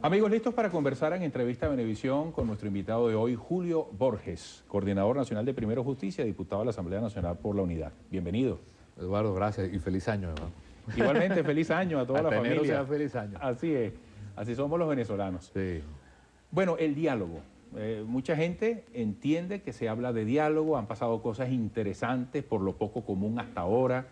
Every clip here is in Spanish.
Amigos, listos para conversar en entrevista a Venevisión con nuestro invitado de hoy, Julio Borges, coordinador nacional de Primero Justicia, diputado de la Asamblea Nacional por la Unidad. Bienvenido. Eduardo, gracias y feliz año, hermano. Igualmente, feliz año a toda la familia. Enero sea feliz año. Así es, así somos los venezolanos. Sí. Bueno, el diálogo. Mucha gente entiende que se habla de diálogo, han pasado cosas interesantes por lo poco común hasta ahora.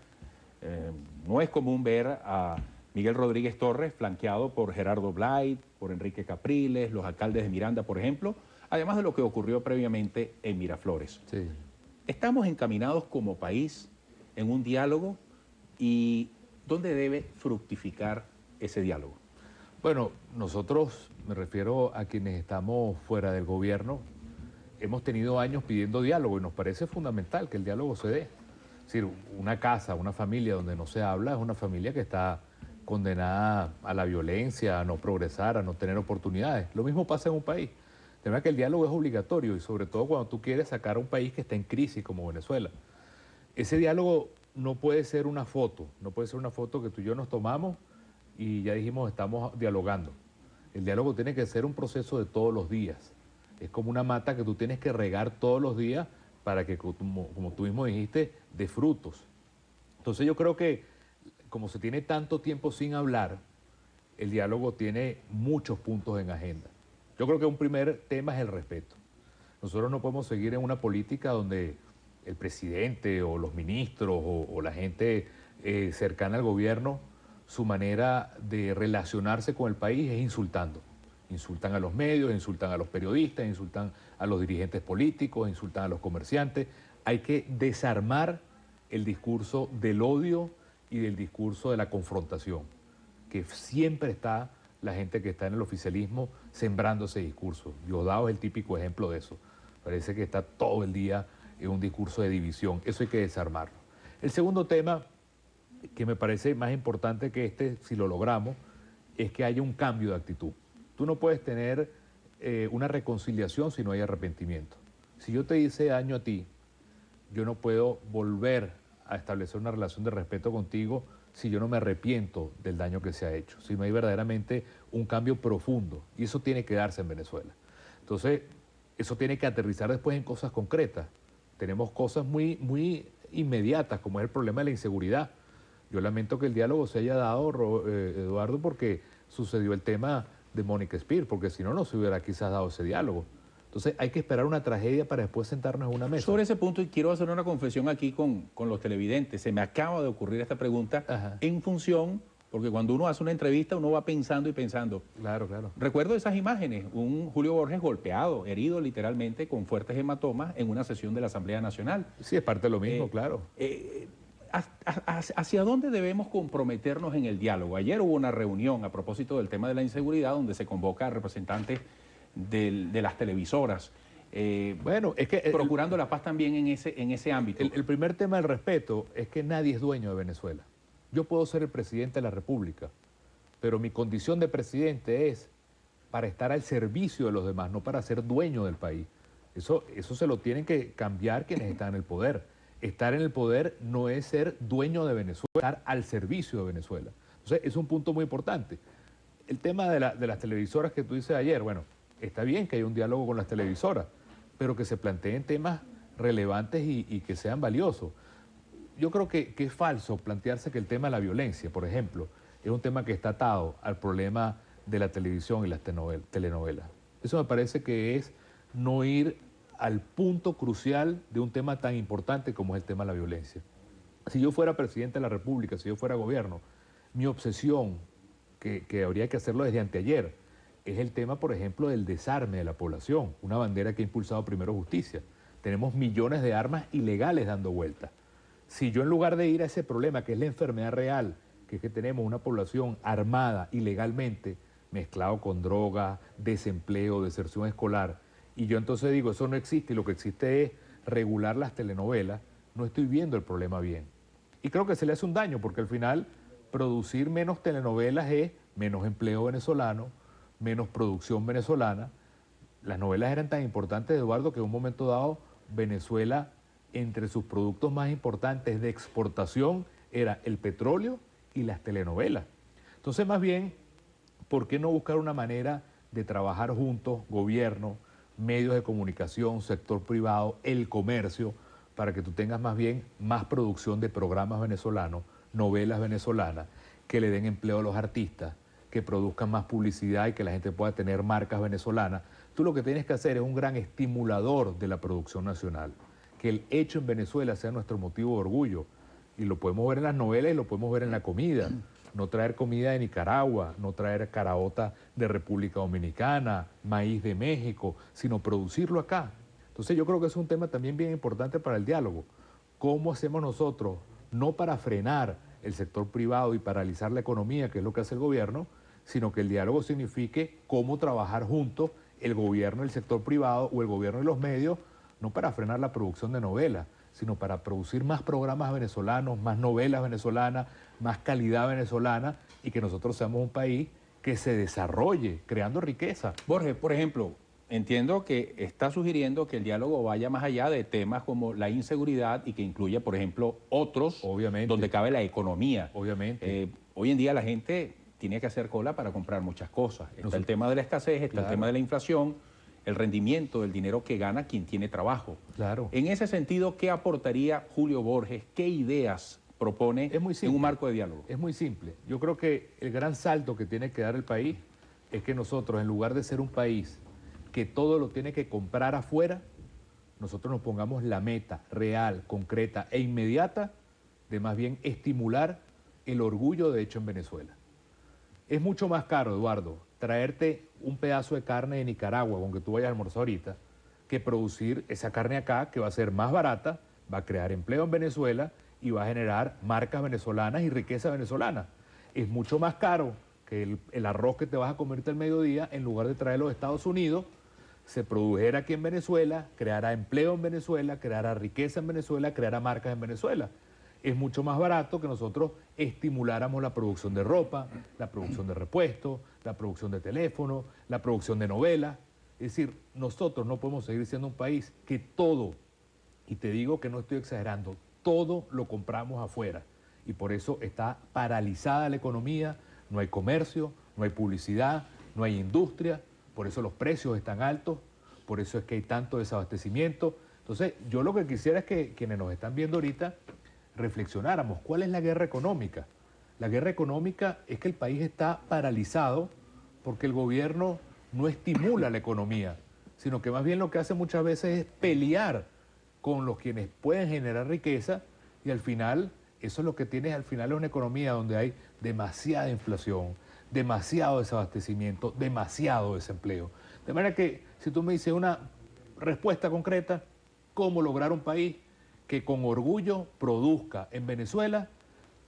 No es común ver a Miguel Rodríguez Torres flanqueado por Gerardo Blight, por Enrique Capriles, los alcaldes de Miranda, por ejemplo, además de lo que ocurrió previamente en Miraflores. Sí. Estamos encaminados como país en un diálogo y ¿dónde debe fructificar ese diálogo? Bueno, nosotros, me refiero a quienes estamos fuera del gobierno, hemos tenido años pidiendo diálogo y nos parece fundamental que el diálogo se dé. Es decir, una casa, una familia donde no se habla es una familia que está condenada a la violencia, a no progresar, a no tener oportunidades. Lo mismo pasa en un país. De verdad que el diálogo es obligatorio y sobre todo cuando tú quieres sacar a un país que está en crisis como Venezuela. Ese diálogo no puede ser una foto, no puede ser una foto que tú y yo nos tomamos y ya dijimos estamos dialogando. El diálogo tiene que ser un proceso de todos los días. Es como una mata que tú tienes que regar todos los días para que, como tú mismo dijiste, dé frutos. Entonces yo creo que como se tiene tanto tiempo sin hablar, el diálogo tiene muchos puntos en agenda. Yo creo que un primer tema es el respeto. Nosotros no podemos seguir en una política donde el presidente o los ministros o la gente cercana al gobierno, su manera de relacionarse con el país es insultando. Insultan a los medios, insultan a los periodistas, insultan a los dirigentes políticos, insultan a los comerciantes. Hay que desarmar el discurso del odio y del discurso de la confrontación, que siempre está la gente que está en el oficialismo sembrando ese discurso. Diosdado es el típico ejemplo de eso. Parece que está todo el día en un discurso de división. Eso hay que desarmarlo. El segundo tema, que me parece más importante que este, si lo logramos, es que haya un cambio de actitud. Tú no puedes tener una reconciliación si no hay arrepentimiento. Si yo te hice daño a ti, yo no puedo volver a establecer una relación de respeto contigo si yo no me arrepiento del daño que se ha hecho, si no hay verdaderamente un cambio profundo, y eso tiene que darse en Venezuela. Entonces, eso tiene que aterrizar después en cosas concretas. Tenemos cosas muy inmediatas, como es el problema de la inseguridad. Yo lamento que el diálogo se haya dado, Eduardo, porque sucedió el tema de Mónica Spear, porque si no, no se hubiera quizás dado ese diálogo. Entonces hay que esperar una tragedia para después sentarnos en una mesa. Sobre ese punto, y quiero hacer una confesión aquí con los televidentes, se me acaba de ocurrir esta pregunta en función, porque cuando uno hace una entrevista uno va pensando y pensando. Claro, claro. Recuerdo esas imágenes, un Julio Borges golpeado, herido literalmente, con fuertes hematomas en una sesión de la Asamblea Nacional. Sí, es parte de lo mismo, claro. ¿Hacia dónde debemos comprometernos en el diálogo? Ayer hubo una reunión a propósito del tema de la inseguridad donde se convoca a representantes de las televisoras, bueno, es que procurando la paz también en ese ámbito. El primer tema del respeto es que nadie es dueño de Venezuela. Yo puedo ser el presidente de la República, pero mi condición de presidente es para estar al servicio de los demás, no para ser dueño del país. Eso se lo tienen que cambiar quienes están en el poder. Estar en el poder no es ser dueño de Venezuela, estar al servicio de Venezuela. Entonces, es un punto muy importante. El tema de las televisoras que tú dices ayer, bueno, está bien que haya un diálogo con las televisoras, pero que se planteen temas relevantes y que sean valiosos. Yo creo que es falso plantearse que el tema de la violencia, por ejemplo, es un tema que está atado al problema de la televisión y las telenovelas. Eso me parece que es no ir al punto crucial de un tema tan importante como es el tema de la violencia. Si yo fuera presidente de la República, si yo fuera gobierno, mi obsesión, que habría que hacerlo desde anteayer, es el tema, por ejemplo, del desarme de la población, una bandera que ha impulsado Primero Justicia. Tenemos millones de armas ilegales dando vueltas. Si yo en lugar de ir a ese problema, que es la enfermedad real, que es que tenemos una población armada ilegalmente, mezclado con droga, desempleo, deserción escolar, y yo entonces digo, eso no existe y lo que existe es regular las telenovelas, no estoy viendo el problema bien. Y creo que se le hace un daño, porque al final producir menos telenovelas es menos empleo venezolano, menos producción venezolana. Las novelas eran tan importantes, Eduardo, que en un momento dado Venezuela, entre sus productos más importantes de exportación, era el petróleo y las telenovelas. Entonces, más bien, ¿por qué no buscar una manera de trabajar juntos, gobierno, medios de comunicación, sector privado, el comercio, para que tú tengas más bien más producción de programas venezolanos, novelas venezolanas, que le den empleo a los artistas, que produzcan más publicidad y que la gente pueda tener marcas venezolanas? Tú lo que tienes que hacer es un gran estimulador de la producción nacional, que el hecho en Venezuela sea nuestro motivo de orgullo. Y lo podemos ver en las novelas y lo podemos ver en la comida. No traer comida de Nicaragua, no traer caraota de República Dominicana, maíz de México, sino producirlo acá. Entonces yo creo que es un tema también bien importante para el diálogo. ¿Cómo hacemos nosotros, no para frenar el sector privado y paralizar la economía, que es lo que hace el gobierno, sino que el diálogo signifique cómo trabajar juntos el gobierno, el sector privado o el gobierno y los medios, no para frenar la producción de novelas, sino para producir más programas venezolanos, más novelas venezolanas, más calidad venezolana y que nosotros seamos un país que se desarrolle creando riqueza. Borges, por ejemplo, entiendo que está sugiriendo que el diálogo vaya más allá de temas como la inseguridad y que incluya, por ejemplo, otros, obviamente, donde cabe la economía. Obviamente. Hoy en día la gente tiene que hacer cola para comprar muchas cosas. Está el tema de la escasez, está el tema de la inflación, el rendimiento del dinero que gana quien tiene trabajo. Claro. En ese sentido, ¿qué aportaría Julio Borges? ¿Qué ideas propone en un marco de diálogo? Es muy simple. Yo creo que el gran salto que tiene que dar el país es que nosotros, en lugar de ser un país que todo lo tiene que comprar afuera, nosotros nos pongamos la meta real, concreta e inmediata de más bien estimular el orgullo de hecho en Venezuela. Es mucho más caro, Eduardo, traerte un pedazo de carne de Nicaragua con que tú vayas a almorzar ahorita, que producir esa carne acá, que va a ser más barata, va a crear empleo en Venezuela y va a generar marcas venezolanas y riqueza venezolana. Es mucho más caro que el arroz que te vas a comerte al mediodía, en lugar de traerlo de Estados Unidos, se produjera aquí en Venezuela, creará empleo en Venezuela, creará riqueza en Venezuela, creará marcas en Venezuela. Es mucho más barato que nosotros estimuláramos la producción de ropa, la producción de repuestos, la producción de teléfonos, la producción de novelas. Es decir, nosotros no podemos seguir siendo un país que todo, y te digo que no estoy exagerando, todo lo compramos afuera. Y por eso está paralizada la economía, no hay comercio, no hay publicidad, no hay industria, por eso los precios están altos, por eso es que hay tanto desabastecimiento. Entonces, yo lo que quisiera es que quienes nos están viendo ahorita reflexionáramos. ¿Cuál es la guerra económica? La guerra económica es que el país está paralizado porque el gobierno no estimula la economía, sino que más bien lo que hace muchas veces es pelear con los quienes pueden generar riqueza y al final, eso es lo que tienes al final es una economía donde hay demasiada inflación, demasiado desabastecimiento, demasiado desempleo. De manera que si tú me dices una respuesta concreta, ¿cómo lograr un país que con orgullo produzca en Venezuela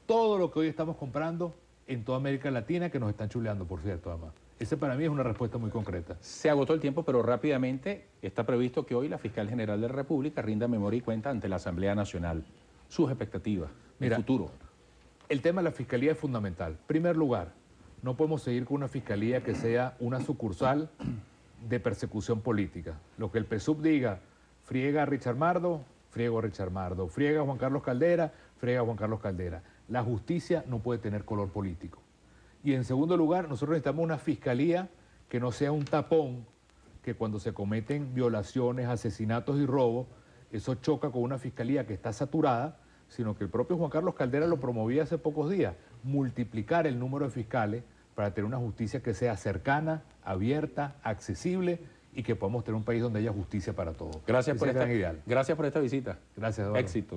todo lo que hoy estamos comprando en toda América Latina, que nos están chuleando, por cierto, además? Esa para mí es una respuesta muy concreta. Se agotó el tiempo, pero rápidamente está previsto que hoy la Fiscal General de la República rinda memoria y cuenta ante la Asamblea Nacional. Sus expectativas, el futuro. El tema de la Fiscalía es fundamental. En primer lugar, no podemos seguir con una Fiscalía que sea una sucursal de persecución política. Lo que el PSUV diga, friega a Richard Mardo, friego a Richard Mardo, friega a Juan Carlos Caldera, friega a Juan Carlos Caldera. La justicia no puede tener color político. Y en segundo lugar, nosotros necesitamos una fiscalía que no sea un tapón, que cuando se cometen violaciones, asesinatos y robos, eso choca con una fiscalía que está saturada, sino que el propio Juan Carlos Caldera lo promovía hace pocos días, multiplicar el número de fiscales para tener una justicia que sea cercana, abierta, accesible y que podamos tener un país donde haya justicia para todos. Gracias por esta visita. Gracias, Eduardo. Éxito.